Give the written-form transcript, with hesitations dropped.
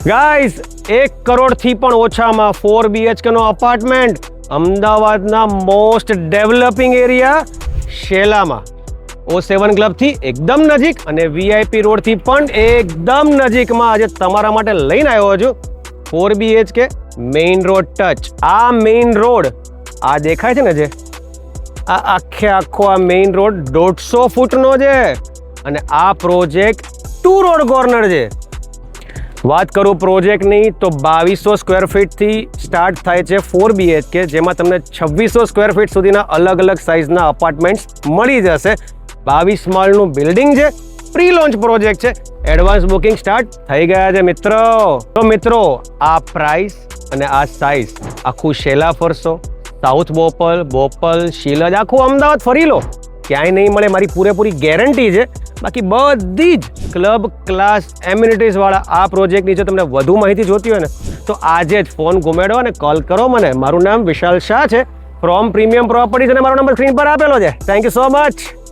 Guys 1 કરોડથી પણ ઓછામાં 4 BHK નો અપાર્ટમેન્ટ અમદાવાદના મોસ્ટ ડેવલપિંગ એરિયા શેલામાં O7 ક્લબથી એકદમ નજીક અને VIP રોડથી પણ એકદમ નજીકમાં આજે તમારા માટે લઈને આવ્યો છું 4 BHK મેઇન રોડ ટચ. આ મેઇન રોડ આ દેખાય છે ને, જે આ આખો આ મેઇન રોડ 150 ફૂટનો છે અને આ પ્રોજેક્ટ 2 રોડ કોર્નર છે. વાત કરું પ્રોજેક્ટની તો 2200 સ્ક્વેર ફીટથી સ્ટાર્ટ થાય છે 4 BHK, જેમાં તમને 2600 સ્ક્વેર ફીટ સુધીના અલગ અલગ સાઇઝના અપાર્ટમેન્ટ્સ મળી જશે. 22 માળનું બિલ્ડિંગ છે, પ્રી લોન્ચ પ્રોજેક્ટ છે, એડવાન્સ બુકિંગ સ્ટાર્ટ થઈ ગયા છે મિત્રો. તો મિત્રો, આ પ્રાઇસ અને આ સાઇઝ આખું શેલા ફરશો, સાઉથ બોપલ, શીલજ, આખું અમદાવાદ ફરી લો, ક્યાંય નહીં મળે, મારી પૂરેપૂરી ગેરંટી છે. બાકી બધી જ ક્લબ ક્લાસ એમ્યુનિટીઝ વાળા આ પ્રોજેક્ટની જો તમને વધુ માહિતી જોતી હોય ને તો આજે જ ફોન ઘુમેડો અને કોલ કરો મને. મારું નામ વિશાલ શાહ છે, ફ્રોમ પ્રીમિયમ પ્રોપર્ટીઝ, અને મારો નંબર સ્ક્રીન પર આપેલો છે. Thank you so much.